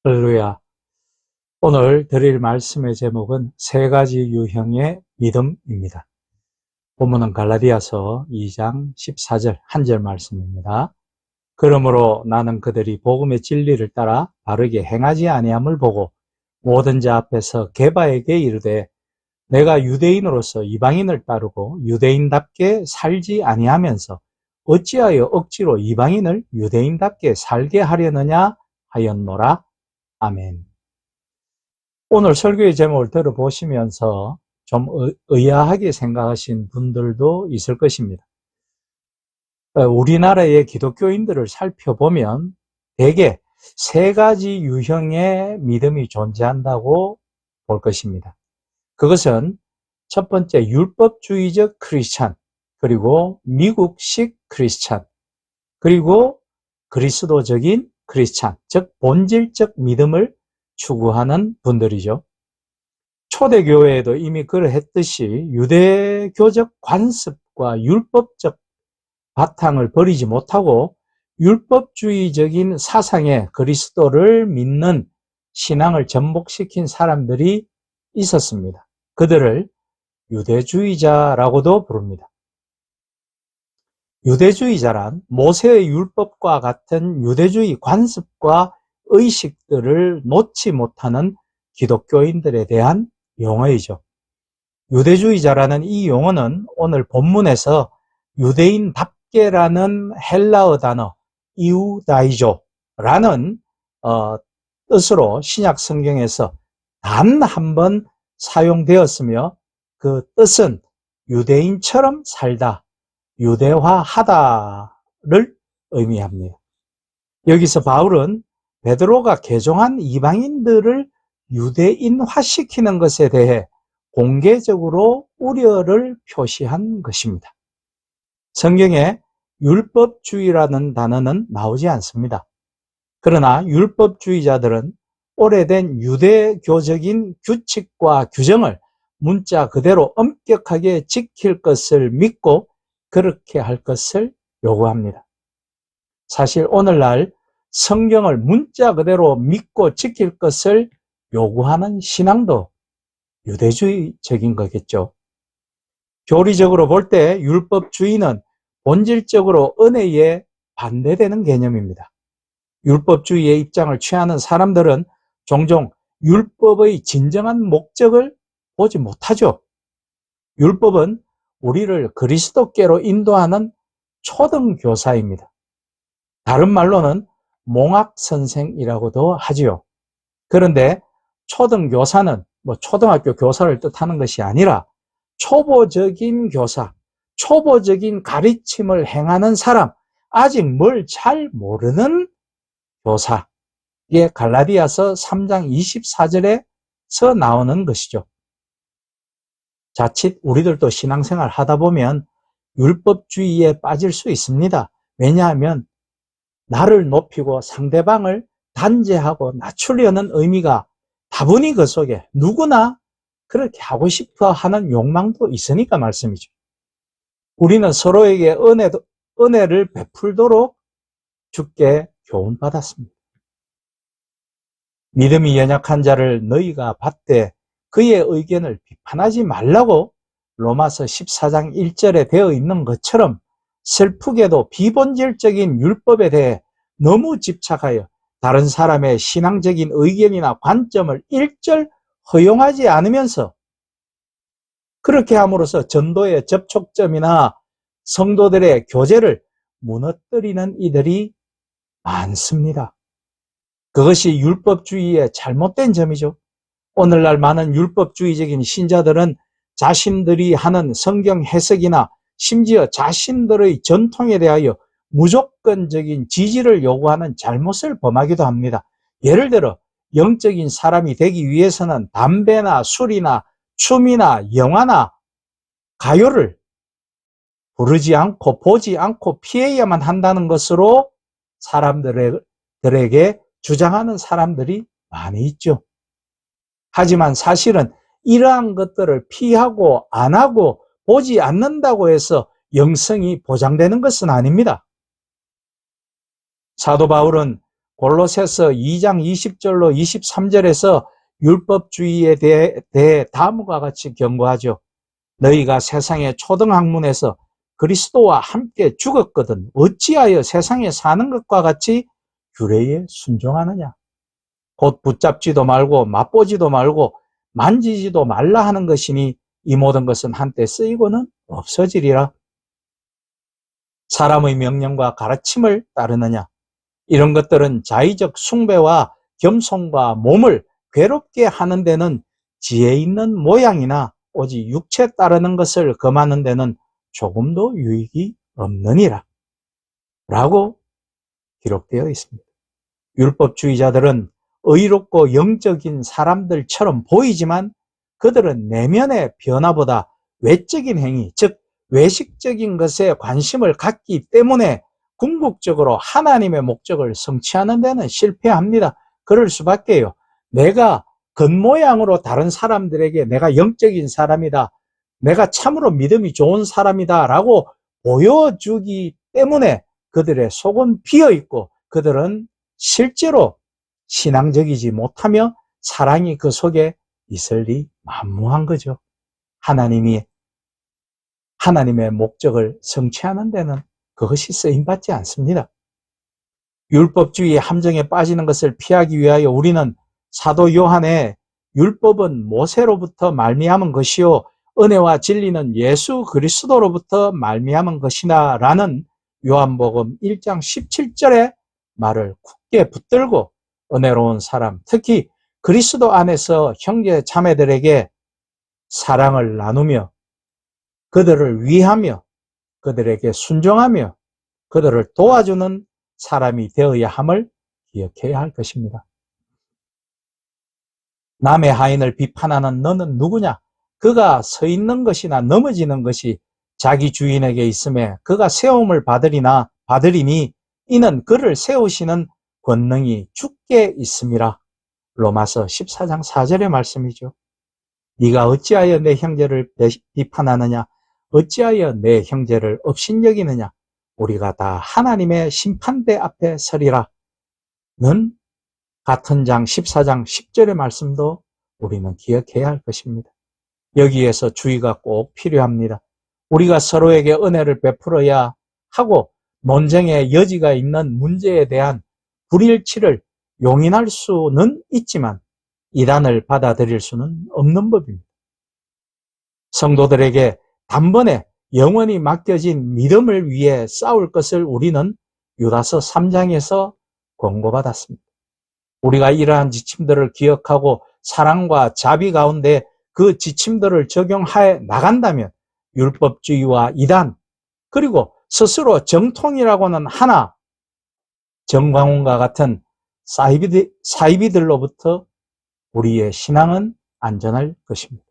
할렐루야. 오늘 드릴 말씀의 제목은 세 가지 유형의 믿음입니다. 본문은 갈라디아서 2장 14절 한 절 말씀입니다. 그러므로 나는 그들이 복음의 진리를 따라 바르게 행하지 아니함을 보고 모든 자 앞에서 게바에게 이르되 내가 유대인으로서 이방인을 따르고 유대인답게 살지 아니하면서 어찌하여 억지로 이방인을 유대인답게 살게 하려느냐 하였노라. 아멘. 오늘 설교의 제목을 들어보시면서 좀 의아하게 생각하신 분들도 있을 것입니다. 우리나라의 기독교인들을 살펴보면 대개 세 가지 유형의 믿음이 존재한다고 볼 것입니다. 그것은 첫 번째 율법주의적 크리스찬, 그리고 미국식 크리스찬, 그리고 그리스도적인 크리스찬, 즉 본질적 믿음을 추구하는 분들이죠. 초대교회에도 이미 그러했듯이 유대교적 관습과 율법적 바탕을 버리지 못하고 율법주의적인 사상에 그리스도를 믿는 신앙을 전복시킨 사람들이 있었습니다. 그들을 유대주의자라고도 부릅니다. 유대주의자란 모세의 율법과 같은 유대주의 관습과 의식들을 놓지 못하는 기독교인들에 대한 용어이죠. 유대주의자라는 이 용어는 오늘 본문에서 유대인답게라는 헬라어 단어 이우다이조라는 뜻으로 신약 성경에서 단 한 번 사용되었으며 그 뜻은 유대인처럼 살다, 유대화하다를 의미합니다. 여기서 바울은 베드로가 개종한 이방인들을 유대인화시키는 것에 대해 공개적으로 우려를 표시한 것입니다. 성경에 율법주의라는 단어는 나오지 않습니다. 그러나 율법주의자들은 오래된 유대교적인 규칙과 규정을 문자 그대로 엄격하게 지킬 것을 믿고 그렇게 할 것을 요구합니다. 사실 오늘날 성경을 문자 그대로 믿고 지킬 것을 요구하는 신앙도 유대주의적인 거겠죠. 교리적으로 볼 때 율법주의는 본질적으로 은혜에 반대되는 개념입니다. 율법주의의 입장을 취하는 사람들은 종종 율법의 진정한 목적을 보지 못하죠. 율법은 우리를 그리스도께로 인도하는 초등교사입니다. 다른 말로는 몽학선생이라고도 하지요. 그런데 초등교사는 초등학교 교사를 뜻하는 것이 아니라 초보적인 교사, 초보적인 가르침을 행하는 사람, 아직 뭘 잘 모르는 교사, 이게 갈라디아서 3장 24절에서 나오는 것이죠. 자칫 우리들도 신앙생활 하다 보면 율법주의에 빠질 수 있습니다. 왜냐하면 나를 높이고 상대방을 단죄하고 낮추려는 의미가 다분히 그 속에 누구나 그렇게 하고 싶어 하는 욕망도 있으니까 말씀이죠. 우리는 서로에게 은혜를 베풀도록 주께 교훈받았습니다. 믿음이 연약한 자를 너희가 받되 그의 의견을 비판하지 말라고 로마서 14장 1절에 되어 있는 것처럼 슬프게도 비본질적인 율법에 대해 너무 집착하여 다른 사람의 신앙적인 의견이나 관점을 일절 허용하지 않으면서 그렇게 함으로써 전도의 접촉점이나 성도들의 교제를 무너뜨리는 이들이 많습니다. 그것이 율법주의의 잘못된 점이죠. 오늘날 많은 율법주의적인 신자들은 자신들이 하는 성경 해석이나 심지어 자신들의 전통에 대하여 무조건적인 지지를 요구하는 잘못을 범하기도 합니다. 예를 들어 영적인 사람이 되기 위해서는 담배나 술이나 춤이나 영화나 가요를 부르지 않고 보지 않고 피해야만 한다는 것으로 사람들에게 주장하는 사람들이 많이 있죠. 하지만 사실은 이러한 것들을 피하고 안 하고 보지 않는다고 해서 영성이 보장되는 것은 아닙니다. 사도 바울은 골로새서 2장 20절로 23절에서 율법주의에 대해 다음과 같이 경고하죠. 너희가 세상의 초등학문에서 그리스도와 함께 죽었거든 어찌하여 세상에 사는 것과 같이 규례에 순종하느냐. 곧 붙잡지도 말고 맛보지도 말고 만지지도 말라 하는 것이니 이 모든 것은 한때 쓰이고는 없어지리라. 사람의 명령과 가르침을 따르느냐. 이런 것들은 자의적 숭배와 겸손과 몸을 괴롭게 하는 데는 지혜 있는 모양이나 오직 육체 따르는 것을 금하는 데는 조금도 유익이 없느니라 라고 기록되어 있습니다. 율법주의자들은 의롭고 영적인 사람들처럼 보이지만 그들은 내면의 변화보다 외적인 행위, 즉 외식적인 것에 관심을 갖기 때문에 궁극적으로 하나님의 목적을 성취하는 데는 실패합니다. 그럴 수밖에요. 내가 겉모양으로 다른 사람들에게 내가 영적인 사람이다, 내가 참으로 믿음이 좋은 사람이다 라고 보여주기 때문에 그들의 속은 비어있고 그들은 실제로 신앙적이지 못하며 사랑이 그 속에 있을 리 만무한 거죠. 하나님의 목적을 성취하는 데는 그것이 쓰임받지 않습니다. 율법주의의 함정에 빠지는 것을 피하기 위하여 우리는 사도 요한의 율법은 모세로부터 말미암은 것이요 은혜와 진리는 예수 그리스도로부터 말미암은 것이나 라는 요한복음 1장 17절의 말을 굳게 붙들고 은혜로운 사람, 특히 그리스도 안에서 형제 자매들에게 사랑을 나누며 그들을 위하며 그들에게 순종하며 그들을 도와주는 사람이 되어야 함을 기억해야 할 것입니다. 남의 하인을 비판하는 너는 누구냐? 그가 서 있는 것이나 넘어지는 것이 자기 주인에게 있음에 그가 세움을 받으리니 이는 그를 세우시는 권능이 주께 있음이라. 로마서 14장 4절의 말씀이죠. 네가 어찌하여 내 형제를 비판하느냐? 어찌하여 내 형제를 업신여기느냐? 우리가 다 하나님의 심판대 앞에 서리라. 는 같은 장 14장 10절의 말씀도 우리는 기억해야 할 것입니다. 여기에서 주의가 꼭 필요합니다. 우리가 서로에게 은혜를 베풀어야 하고 논쟁의 여지가 있는 문제에 대한 불일치를 용인할 수는 있지만 이단을 받아들일 수는 없는 법입니다. 성도들에게 단번에 영원히 맡겨진 믿음을 위해 싸울 것을 우리는 유다서 3장에서 권고받았습니다. 우리가 이러한 지침들을 기억하고 사랑과 자비 가운데 그 지침들을 적용하여 나간다면 율법주의와 이단 그리고 스스로 정통이라고는 하나 정광훈과 같은 사이비들로부터 우리의 신앙은 안전할 것입니다.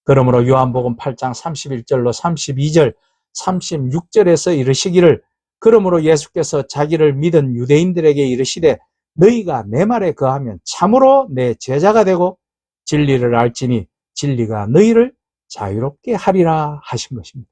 그러므로 요한복음 8장 31절로 32절, 36절에서 이르시기를 그러므로 예수께서 자기를 믿은 유대인들에게 이르시되 너희가 내 말에 거하면 참으로 내 제자가 되고 진리를 알지니 진리가 너희를 자유롭게 하리라 하신 것입니다.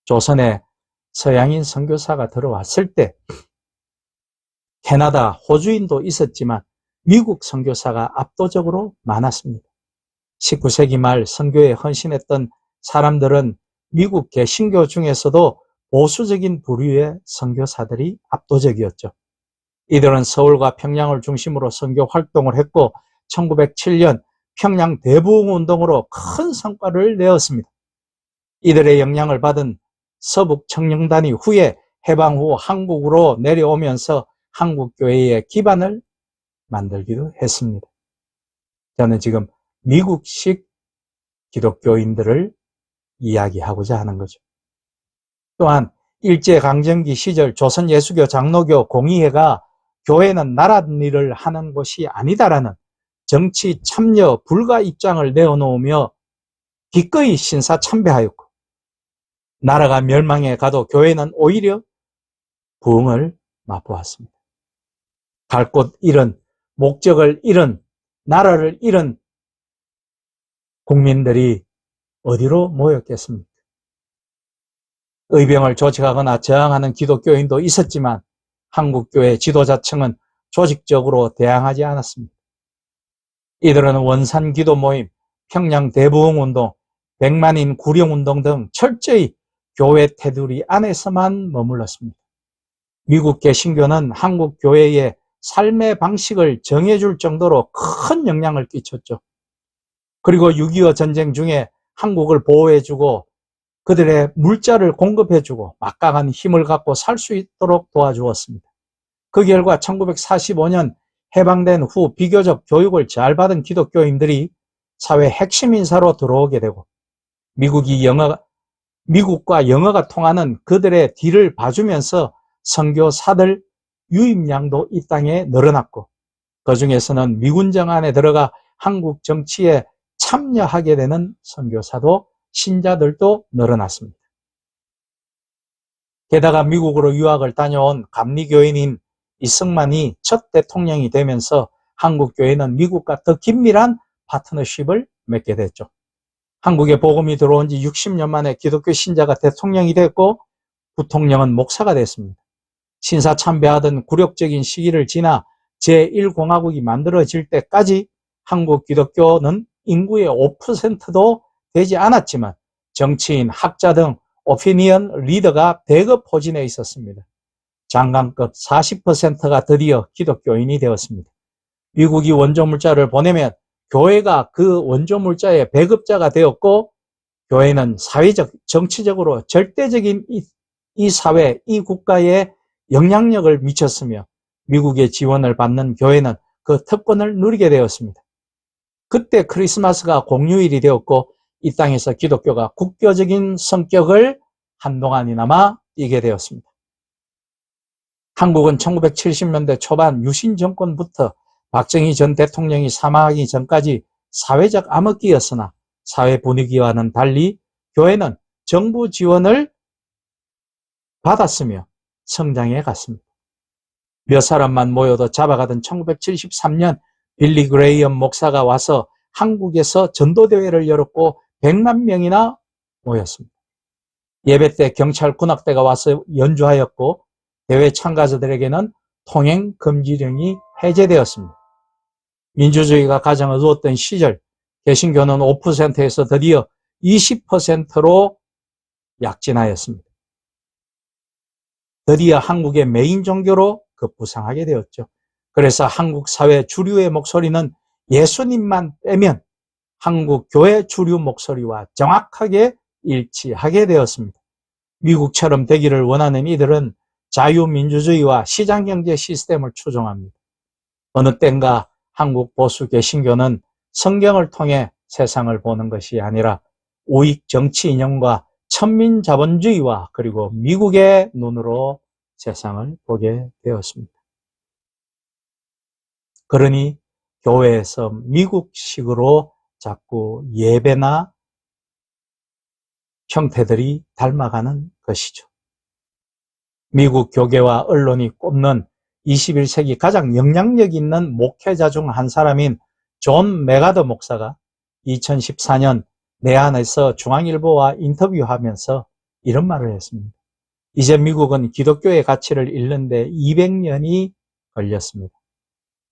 조선에 서양인 선교사가 들어왔을 때 캐나다, 호주인도 있었지만 미국 선교사가 압도적으로 많았습니다. 19세기 말 선교에 헌신했던 사람들은 미국 개신교 중에서도 보수적인 부류의 선교사들이 압도적이었죠. 이들은 서울과 평양을 중심으로 선교 활동을 했고 1907년 평양 대부흥운동으로 큰 성과를 내었습니다. 이들의 영향을 받은 서북 청년단이 후에 해방 후 한국으로 내려오면서 한국교회의 기반을 만들기도 했습니다. 저는 지금 미국식 기독교인들을 이야기하고자 하는 거죠. 또한 일제강점기 시절 조선예수교 장로교 공의회가 교회는 나란 일을 하는 곳이 아니다라는 정치 참여 불가 입장을 내어놓으며 기꺼이 신사 참배하였고 나라가 멸망해 가도 교회는 오히려 부흥을 맛보았습니다. 갈 곳 잃은, 목적을 잃은, 나라를 잃은 국민들이 어디로 모였겠습니까? 의병을 조직하거나 저항하는 기독교인도 있었지만 한국교회 지도자층은 조직적으로 대항하지 않았습니다. 이들은 원산기도 모임, 평양대부흥운동, 백만인 구령운동 등 철저히 교회 테두리 안에서만 머물렀습니다. 미국 개신교는 한국 교회의 삶의 방식을 정해줄 정도로 큰 영향을 끼쳤죠. 그리고 6.25 전쟁 중에 한국을 보호해주고 그들의 물자를 공급해주고 막강한 힘을 갖고 살 수 있도록 도와주었습니다. 그 결과 1945년 해방된 후 비교적 교육을 잘 받은 기독교인들이 사회 핵심 인사로 들어오게 되고 미국과 영어가 통하는 그들의 뒤를 봐주면서 선교사들 유입량도 이 땅에 늘어났고 그 중에서는 미군정 안에 들어가 한국 정치에 참여하게 되는 선교사도 신자들도 늘어났습니다. 게다가 미국으로 유학을 다녀온 감리교인인 이승만이 첫 대통령이 되면서 한국교회는 미국과 더 긴밀한 파트너십을 맺게 됐죠. 한국에 복음이 들어온 지 60년 만에 기독교 신자가 대통령이 됐고 부통령은 목사가 됐습니다. 신사참배하던 굴욕적인 시기를 지나 제1공화국이 만들어질 때까지 한국 기독교는 인구의 5%도 되지 않았지만 정치인, 학자 등 오피니언 리더가 대거 포진해 있었습니다. 장관급 40%가 드디어 기독교인이 되었습니다. 미국이 원조물자를 보내면 교회가 그 원조물자의 배급자가 되었고 교회는 사회적, 정치적으로 절대적인 이 사회, 이 국가에 영향력을 미쳤으며 미국의 지원을 받는 교회는 그 특권을 누리게 되었습니다. 그때 크리스마스가 공휴일이 되었고 이 땅에서 기독교가 국교적인 성격을 한동안이나마 띠게 되었습니다. 한국은 1970년대 초반 유신 정권부터 박정희 전 대통령이 사망하기 전까지 사회적 암흑기였으나 사회 분위기와는 달리 교회는 정부 지원을 받았으며 성장해 갔습니다. 몇 사람만 모여도 잡아가던 1973년 빌리 그레이엄 목사가 와서 한국에서 전도대회를 열었고 100만 명이나 모였습니다. 예배 때 경찰 군악대가 와서 연주하였고 대회 참가자들에게는 통행 금지령이 해제되었습니다. 민주주의가 가장 어두웠던 시절 개신교는 5%에서 드디어 20%로 약진하였습니다. 드디어 한국의 메인 종교로 급부상하게 되었죠. 그래서 한국 사회 주류의 목소리는 예수님만 빼면 한국 교회 주류 목소리와 정확하게 일치하게 되었습니다. 미국처럼 되기를 원하는 이들은 자유민주주의와 시장경제 시스템을 추종합니다. 어느 땐가 한국 보수 개신교는 성경을 통해 세상을 보는 것이 아니라 우익 정치 이념과 천민자본주의와 그리고 미국의 눈으로 세상을 보게 되었습니다. 그러니 교회에서 미국식으로 자꾸 예배나 형태들이 닮아가는 것이죠. 미국 교계와 언론이 꼽는 21세기 가장 영향력 있는 목회자 중 한 사람인 존 메가더 목사가 2014년 내한에서 중앙일보와 인터뷰하면서 이런 말을 했습니다. 이제 미국은 기독교의 가치를 잃는 데 200년이 걸렸습니다.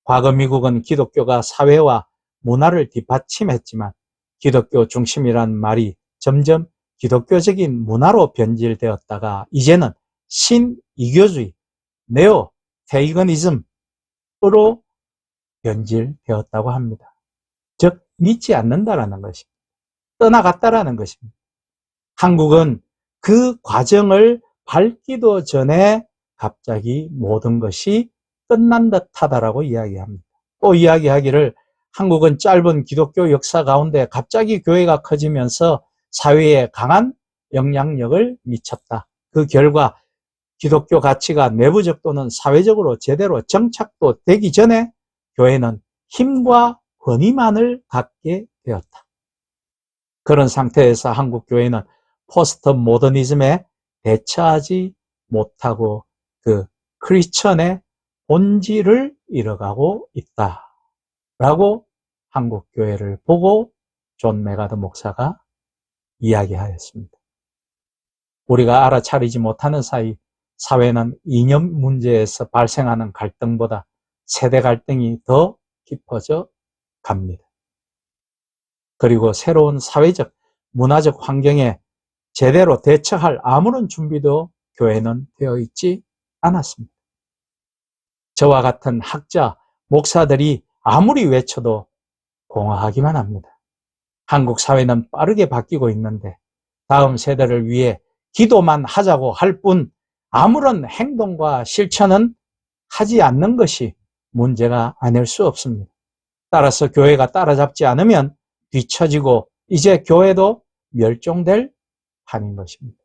과거 미국은 기독교가 사회와 문화를 뒷받침했지만 기독교 중심이란 말이 점점 기독교적인 문화로 변질되었다가 이제는 신이교주의, 네오 페이거니즘으로 변질되었다고 합니다. 즉 믿지 않는다라는 것입니다. 떠나갔다라는 것입니다. 한국은 그 과정을 밟기도 전에 갑자기 모든 것이 끝난 듯하다라고 이야기합니다. 또 이야기하기를 한국은 짧은 기독교 역사 가운데 갑자기 교회가 커지면서 사회에 강한 영향력을 미쳤다. 그 결과 기독교 가치가 내부적 또는 사회적으로 제대로 정착도 되기 전에 교회는 힘과 권위만을 갖게 되었다. 그런 상태에서 한국 교회는 포스트 모더니즘에 대처하지 못하고 그 크리스천의 본질을 잃어가고 있다라고 한국 교회를 보고 존 메가더 목사가 이야기하였습니다. 우리가 알아차리지 못하는 사이 사회는 이념 문제에서 발생하는 갈등보다 세대 갈등이 더 깊어져 갑니다. 그리고 새로운 사회적, 문화적 환경에 제대로 대처할 아무런 준비도 교회는 되어 있지 않았습니다. 저와 같은 학자, 목사들이 아무리 외쳐도 공허하기만 합니다. 한국 사회는 빠르게 바뀌고 있는데 다음 세대를 위해 기도만 하자고 할 뿐 아무런 행동과 실천은 하지 않는 것이 문제가 아닐 수 없습니다. 따라서 교회가 따라잡지 않으면 뒤처지고 이제 교회도 멸종될 판인 것입니다.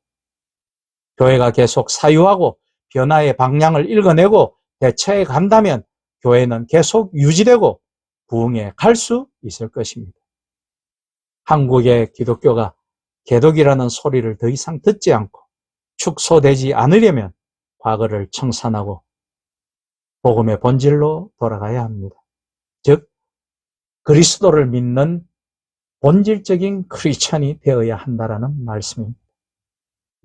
교회가 계속 사유하고 변화의 방향을 읽어내고 대처해 간다면 교회는 계속 유지되고 부흥해 갈 수 있을 것입니다. 한국의 기독교가 개독이라는 소리를 더 이상 듣지 않고 축소되지 않으려면 과거를 청산하고 복음의 본질로 돌아가야 합니다. 즉 그리스도를 믿는 본질적인 크리스천이 되어야 한다는 말씀입니다.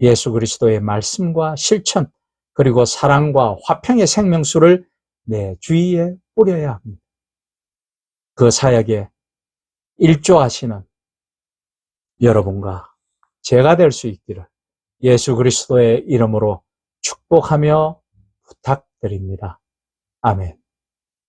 예수 그리스도의 말씀과 실천 그리고 사랑과 화평의 생명수를 내 주위에 뿌려야 합니다. 그 사역에 일조하시는 여러분과 제가 될 수 있기를 예수 그리스도의 이름으로 축복하며 부탁드립니다. 아멘.